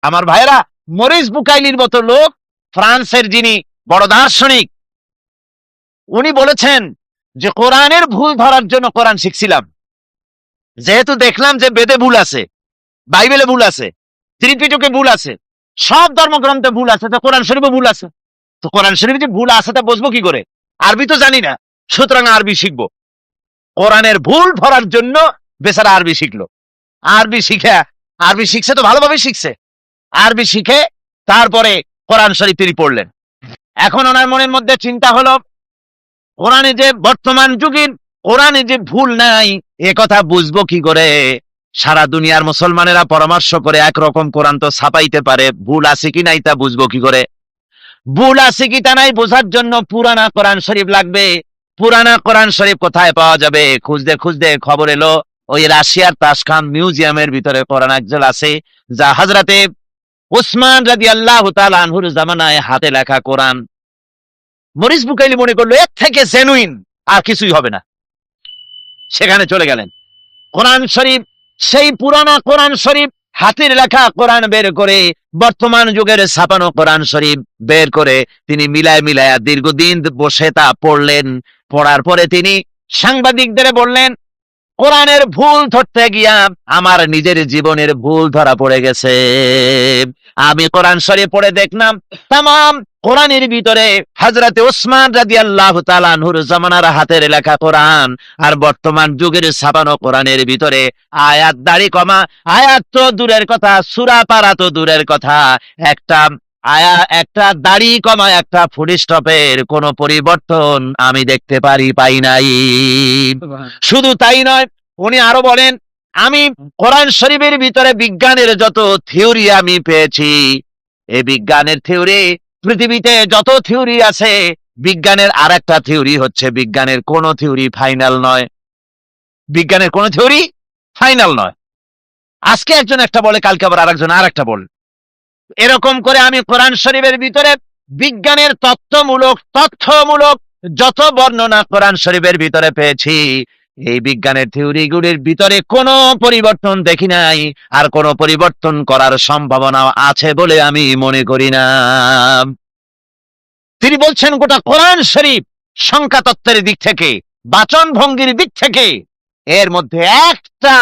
আমার ভাইরা, মরিস বুকাইলির মতো লোক, ফ্রান্সের যিনি বড় দার্শনিক, উনি বলেছেন যে কোরআনের ভুল ধরার জন্য কোরআন শিখছিলাম। যেহেতু দেখলাম যে বেদে ভুল আছে, বাইবেলে ভুল আছে, ত্রিপিটকে ভুল আছে, সব ধর্মগ্রন্থে ভুল আছে, তো কোরআন শরীফে ভুল আছে। তো কোরআন শরীফে যে ভুল আছে তা বুঝবো কি করে? আরবি তো জানি না, সুতরাং আরবি শিখবো। কোরআনের ভুল ধরার জন্য বেচারা আরবি শিখলো। আরবি শিখছে তো ভালোভাবে শিখছে। আরবি শিখে তারপরে কোরআন শরীফ তিনি পড়লেন। এখন ওনার মনের মধ্যে চিন্তা হলো, কোরআনে যে বর্তমান যুগের কোরআনে যে ভুল নাই, এ কথা বুঝবো কি করে? সারা দুনিয়ার মুসলমানেরা পরামর্শ করে একরকম কোরআন তো ছাপাইতে পারে, ভুল আছে কি নাই তা বুঝবো কি করে? ভুল আছে কি তা নাই বোঝার জন্য পুরানা কোরআন শরীফ লাগবে। পুরানা কোরআন শরীফ কোথায় পাওয়া যাবে? খুঁজতে খুঁজতে খবর এলো ওই রাশিয়ার তাশখান মিউজিয়ামের ভিতরে কোরআন একজল আছে, যা হযরতে উসমান রাদিয়াল্লাহু তাআলা আনহুর জামানায় হাতে লেখা কোরআন। মরিস বুকাইলি মনে করলো এর থেকে জেনুইন আর কিছুই হবে না, সেখানে চলে গেলেন। কোরআন শরীফ, সেই পুরানা কোরআন শরীফ, হাতের লেখা কোরআন বের করে, বর্তমান যুগের ছাপানো কোরআন শরীফ বের করে তিনি মিলায়া দীর্ঘদিন বসে তা পড়লেন। পড়ার পরে তিনি সাংবাদিকদের বললেন, কোরআনের ভুল ধরতে গিয়া আমার নিজের জীবনের ভুল ধরা পড়ে গেছে। আমি কোরআন শরীফ পড়ে দেখলাম তামাম কোরআনের ভিতরে হযরতে ওসমান রাদিয়াল্লাহু তাআলা আনহুর জামানার হাতের লেখা কোরআন আর বর্তমান যুগের ছাপানো কোরআনের ভিতরে আয়াত দাড়ি কমা, আয়াত তো দূরের কথা, সূরা পারা তো দূরের কথা, একটা দাড়ি কমা, একটা ফুল স্টপের কোনো পরিবর্তন আমি দেখতে পাই নাই। শুধু তাই নয়, উনি আরো বলেন, আমি কোরআন শরীফের ভিতরে বিজ্ঞানের যত থিওরি আমি পেয়েছি, এই বিজ্ঞানের থিওরি, পৃথিবীতে যত থিওরি আছে, বিজ্ঞানের আর একটা থিওরি হচ্ছে বিজ্ঞানের কোন থিওরি ফাইনাল নয়। বিজ্ঞানের কোন থিওরি ফাইনাল নয়। আজকে একজন একটা বলে, কালকে আবার আরেকজন আর একটা বলে। এরকম করে আমি কোরআন শরীফের ভিতরে বিজ্ঞানের তথ্যমূলক যত বর্ণনা কোরআন শরীফের ভিতরে পেয়েছি, এই বিজ্ঞানের থিওরিগুলির ভিতরে কোনো পরিবর্তন দেখি নাই, আর কোনো পরিবর্তন করার সম্ভাবনা আছে বলে আমি মনে করি না। তিনি বলছেন, গোটা কোরআন শরীফ সংখ্যা তত্ত্বের দিক থেকে, বাচন ভঙ্গির দিক থেকে, এর মধ্যে একটা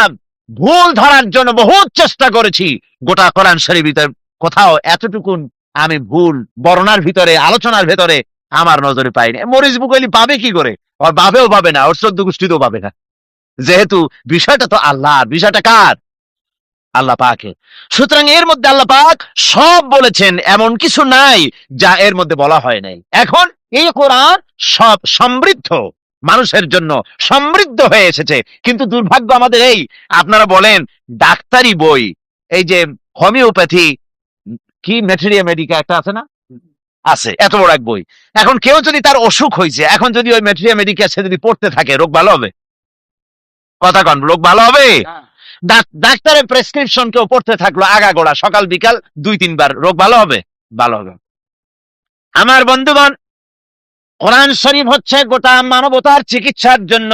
ভুল ধরার জন্য বহুত চেষ্টা করেছি, গোটা কোরআন শরীফের কোথাও এতটুকুন আমি ভুল বর্ণনার ভিতরে, আলোচনার ভিতরে আমার নজরে পাইনি। মরিস বুকাইলি পাবে কি করে? ওর বাবেও পাবে না, ওর চোদ্দ গোষ্ঠীতেও পাবে না, যেহেতু বিষয়টা তো আল্লাহ। বিষয়টা কার? আল্লাহ পাকের। সুতরাং এর মধ্যে আল্লাহ পাক সব বলেছেন, এমন কিছু নাই যা এর মধ্যে বলা হয় নাই। এখন এই কোরআন সব সমৃদ্ধ, মানুষের জন্য সমৃদ্ধ হয়ে এসেছে। কিন্তু দুর্ভাগ্য আমাদের এই, আপনারা বলেন ডাক্তারি বই, এই যে হোমিওপ্যাথি কি ম্যাটেরিয়া মেডিকা একটা আছে না, আছে, এত বড় এক বই। এখন কেউ যদি তার অসুখ হয়েছে, এখন যদি ওই ম্যাটেরিয়া মেডিকা সে যদি পড়তে থাকে, রোগ ভালো হবে? কথা কন, রোগ ভালো হবে? ডাক্তারের প্রেসক্রিপশন কেউ পড়তে থাকলো আগাগোড়া, সকাল বিকাল 2-3 বার, রোগ ভালো হবে? ভালো হবে? আমার বন্ধুগণ, কোরআন শরীফ হচ্ছে গোটা মানবতার চিকিৎসার জন্য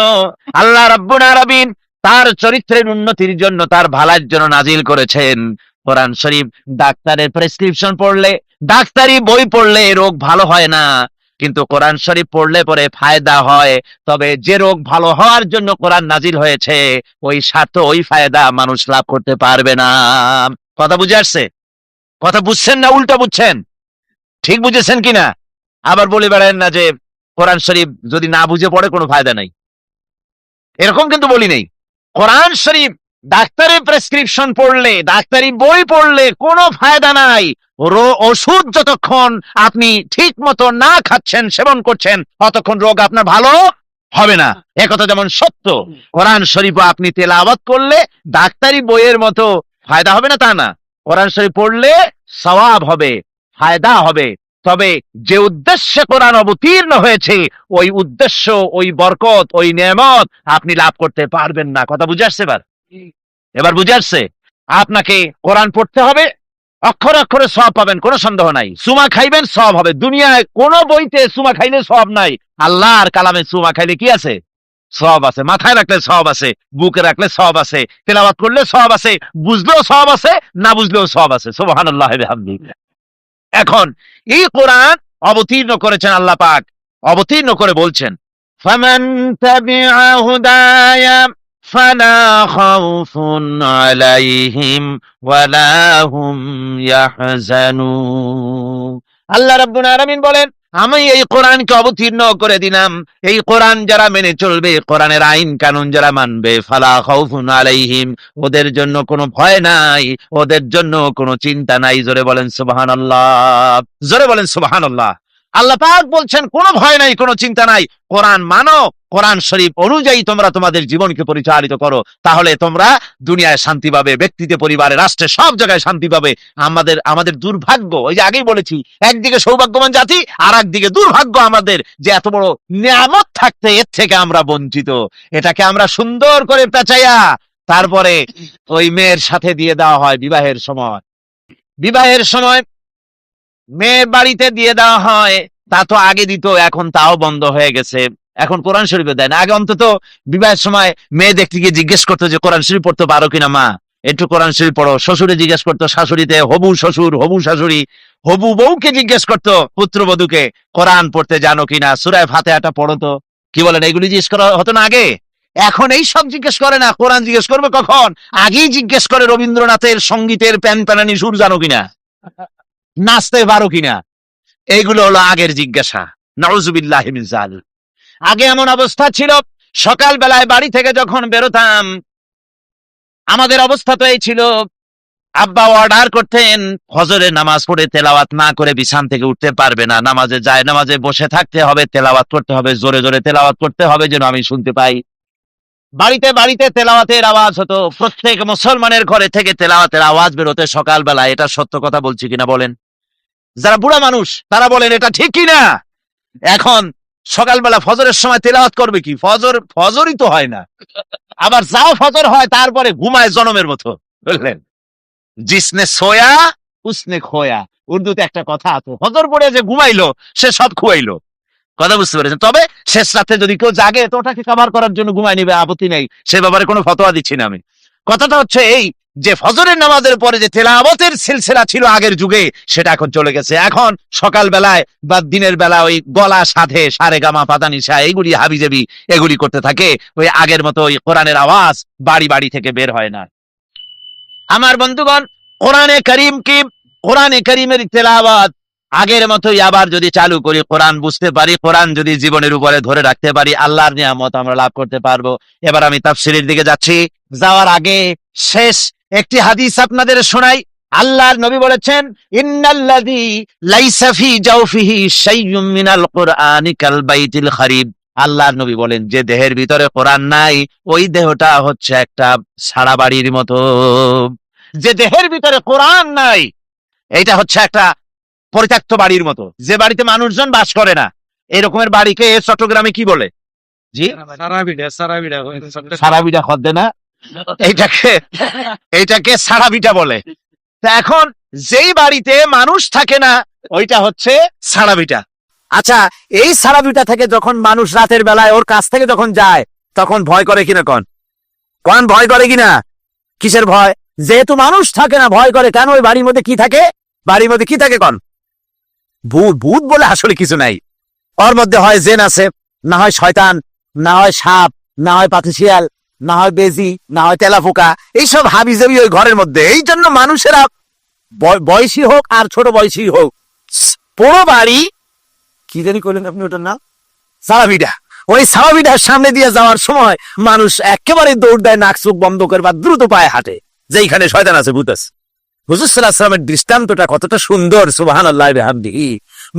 আল্লাহ রাব্বুল আলামিন তার চরিত্রের উন্নতির জন্য, তার ভালোর জন্য নাজিল করেছেন কোরআন শরীফ। ডাক্তারের প্রেসক্রিপশন পড়লে, ডাক্তারি বই পড়লে রোগ ভালো হয় না, কিন্তু কোরআন শরীফ পড়লে পরে ফায়দা হয়। তবে যে রোগ ভালো হওয়ার জন্য কোরআন নাজিল হয়েছে, ওই স্বার্থ, ওই ফায়দা মানুষ লাভ করতে পারবে না। কথা বুঝে আসছে? কথা বুঝছেন না উল্টা বুঝছেন? ঠিক বুঝেছেন কিনা? আবার বলে বেড়ান না যে কোরআন শরীফ যদি না বুঝে পড়ে কোনো ফায়দা নাই, এরকম কিন্তু বলি নেই। কোরআন শরীফ ডাক্তারের প্রেসক্রিপশন পড়লে, ডাক্তারি বই পড়লে কোনো ফায়দা নাই। ওষুধ যতক্ষণ আপনি ঠিক মতো না খাচ্ছেন, সেবন করছেন, ততক্ষণ রোগ আপনার ভালো হবে না। একথা যেমন সত্য, কোরআন শরীফ আপনি তেলাওয়াত করলে ডাক্তারি বইয়ের মতো ফায়দা হবে না তা না। কোরআন শরীফ পড়লে সওয়াব হবে, ফায়দা হবে। তবে যে উদ্দেশ্যে কোরআন অবতীর্ণ হয়েছে, ওই উদ্দেশ্য, ওই বরকত, ওই নেয়ামত আপনি লাভ করতে পারবেন না। কথা বুঝে আসছে? এবার বুঝে আসছে? আপনাকে কোরআন পড়তে হবে, অক্ষরে অক্ষরে সওয়াব পাবেন, কোনো সন্দেহ নাই। সুমা খাইবেন, সওয়াব হবে। দুনিয়ায় কোন বইতে সুমা খাইলে সওয়াব নাই, আল্লাহর কালামে সুমা খাইলে কি আছে? সওয়াব আছে, মাথায় রাখলে সওয়াব আছে, বুকে রাখলে সওয়াব আছে, তেলাওয়াত করলে সওয়াব আছে, বুঝলেও সওয়াব আছে, না বুঝলেও সওয়াব আছে। সুবহানাল্লাহি ওয়া বিহামদিহি। এখন এই কোরআন অবতীর্ণ করেছেন আল্লাহ পাক, অবতীর্ণ করে বলছেন ফামান তাবিআ হুদায়া ফালা খাউফুন আলাইহিম ওয়ালা হুম ইয়াহজানুন। আল্লাহ রাব্বুল আলামিন বলেন, আমি এই কোরআনকে অবতীর্ণ করে দিলাম, এই কোরআন যারা মেনে চলবে, কোরআনের আইন কানুন যারা মানবে, ফালা খাউফুন আলাইহিম, ওদের জন্য কোনো ভয় নাই, ওদের জন্য কোনো চিন্তা নাই। জোরে বলেন সুবহানাল্লাহ, জোরে বলেন সুবহানাল্লাহ। আল্লাহ পাক বলছেন কোনো ভয় নাই, কোনো চিন্তা নাই। কোরআন মানো, কোরআন শরীফ অনুযায়ী তোমরা তোমাদের জীবনকে পরিচালিত করো, তাহলে তোমরা দুনিয়ায় শান্তি পাবে, ব্যক্তিতে, পরিবারে, রাষ্ট্রে, সব জায়গায় শান্তি পাবে। আমাদের দুর্ভাগ্য, ওই যে আগেই বলেছি, একদিকে সৌভাগ্যবান জাতি, আর একদিকে দুর্ভাগ্য আমাদের, যে এত বড় নিয়ামত থাকতে এর থেকে আমরা বঞ্চিত। এটাকে আমরা সুন্দর করে পেঁচাইয়া তারপরে ওই মেয়ের সাথে দিয়ে দেওয়া হয় বিবাহের সময়। বিবাহের সময় মেয়ে বাড়িতে দিয়ে দেওয়া হয়, তা তো আগে দিত, এখন তাও বন্ধ হয়ে গেছে। এখন কোরআন শরীফে দেয় না। আগে অন্তত বিবাহের সময় মেয়ে দেখতে গিয়ে জিজ্ঞেস করতো যে কোরআন শরীফ পড়তে পারো কিনা মা, একটু কোরআন শরীফ পড়ো। শ্বশুরে জিজ্ঞেস করতো, শাশুড়িতে, হবু শ্বশুর, হবু শাশুড়ি, হবু বউকে জিজ্ঞেস করতো, পুত্রবধূকে, কোরআন পড়তে জানো কিনা, সূরা ফাতিহাটা পড়ো তো। কি বলেন, এগুলি জিজ্ঞেস করা হতো না আগে? এখন এই সব জিজ্ঞেস করে না। কোরআন জিজ্ঞেস করবে কখন? আগেই জিজ্ঞেস করে রবীন্দ্রনাথের সঙ্গীতের প্যান প্যানানি সুর জানো কিনা, নাচতে পারো কিনা। এইগুলো হলো আগের জিজ্ঞাসা। নাউযুবিল্লাহি মিন যালিক। আগে এমন অবস্থা ছিল, সকাল বেলায় বাড়ি থেকে যখন বেরোতাম, আমাদের অবস্থা তো এই ছিল, আব্বা অর্ডার করতেন ফজরের নামাজ পড়ে তেলাওয়াত না করে বিছান থেকে উঠতে পারবে না, নামাজে যায়, নামাজে বসে থাকতে হবে, তেলাওয়াত করতে হবে, জোরে জোরে তেলাওয়াত করতে হবে যেন আমি শুনতে পাই। বাড়িতে বাড়িতে তেলাওয়াতের আওয়াজ হতো, প্রত্যেক মুসলমানের ঘরে থেকে তেলাওয়াতের আওয়াজ বেরোতে সকালবেলা। এটা সত্য কথা বলছি কিনা বলেন? যারা বুড়া মানুষ তারা বলেন এটা ঠিক কিনা। এখন সকালবেলা ফজরের সময় তেলাওয়াত করবে কি? ফজরই তো হয় না। আবার যাও ফজর হয়, তারপরে ঘুমায় জনমের মতো, বুঝলেন? জিসনে সোয়া উসনে খোয়া, উর্দুতে একটা কথা আছে, ফজর পড়ে যে ঘুমাইলো সে সব খুয়াইলো। কথা বুঝতে পেরেছেন? তবে শেষ রাতে যদি কেউ জাগে তো ওটাকে কভার করার জন্য ঘুমায় নিবে, আপত্তি নেই, সে ব্যাপারে কোনো ফতোয়া দিচ্ছি না আমি। কথাটা হচ্ছে এই, যে ফজরের নামাজের পরে যে তেলাওয়াতের সিলসিলা ছিল আগের যুগে, সেটা এখন চলে গেছে। এখন সকাল বেলায় বা দিনের বেলা ওই গলা সাধে, সারে গামা পাদানিসা, এইগুলি হাবিজাবি এগুলি করতে থাকে। ওই আগের মতো ওই কোরআনের আওয়াজ বাড়ি বাড়ি থেকে বের হয় না। আমার বন্ধুগণ, কোরআনে কারীম কি, কোরআনে কারীমের তেলাওয়াত আগের মতোই আবার যদি চালু করি, কোরআন বুঝতে পারি, কোরআন যদি জীবনের উপরে ধরে রাখতে পারি, আল্লাহর নিয়ামত আমরা লাভ করতে পারবো। এবার আমি তাফসীরের দিকে যাচ্ছি। যাওয়ার আগে শেষ একটি হাদিস আপনাদের শোনাই। আল্লাহর নবী বলেছেন, ইন্নাল্লাযী লাইসা ফি জাওফিহি শাইউম মিনাল কুরআনি কাল বাইতিল খারিব। আল্লাহর নবী বলেন, যে দেহের ভিতরে কোরআন নাই, ওই দেহটা হচ্ছে একটা সারা বাড়ির মতো। যে দেহের ভিতরে কোরআন নাই, এটা হচ্ছে একটা পরিত্যক্ত বাড়ির মতো, যে বাড়িতে মানুষজন বাস করে না। এরকমের বাড়িকে চট্টগ্রামে কি বলে? জি, সারাবিটা খদ্দে না, এইটাকে সারাবিটা বলে। তা এখন যেই বাড়িতে মানুষ থাকে না, ওইটা হচ্ছে সারাবিটা। আচ্ছা, এই সারাবিটা থেকে যখন মানুষ রাতের বেলায় ওর কাছ থেকে যখন যায়, তখন ভয় করে কিনা? কোন ভয় করে কিনা? কিসের ভয়? যেহেতু মানুষ থাকে না, ভয় করে কেন? ওই বাড়ির মধ্যে কি থাকে? বাড়ির মধ্যে কি থাকে? ভূত। ভূত বলে আসলে কিছু নাই। ওর মধ্যে হয় জিন আছে, না হয় শয়তান, না হয় সাপ, না হয় পাতিশিয়াল, না হয় বেজি, না হয় তেলাপোকা, এইসব হাবিজাবি ওই ঘরের মধ্যে। এই জন্য মানুষেরা বয়সী হোক আর ছোট বয়সী হোক, পুরো বাড়ি, কি জানি করলেন আপনি ওটার নাম? সারাবিটা। ওই সারাবিটার সামনে দিয়ে যাওয়ার সময় মানুষ একেবারে দৌড় দেয়, নাক চোখ বন্ধ করে, বা দ্রুত পায়ে হাঁটে, যেইখানে শয়তান আছে, ভূত আছে। হুজুর সাল্লাল্লাহু আলাইহি ওয়াসাল্লামের দৃষ্টান্তটা কতটা সুন্দর, সুবহানাল্লাহি ওয়া বিহামদিহি।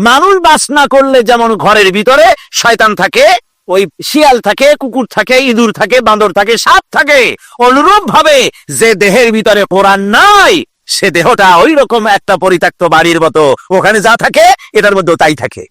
মানুষ বাস না করলে যেমন ঘরের ভিতরে শয়তান থাকে, ওই শিয়াল থাকে, কুকুর থাকে, ইঁদুর থাকে, বান্দর থাকে, সাপ থাকে, অনুরূপ ভাবে যে দেহের ভিতরে কোরআন নাই, সে দেহটা ওই রকম একটা পরিত্যক্ত বাড়ির মতো। ওখানে যা থাকে এটার মধ্যেও তাই থাকে।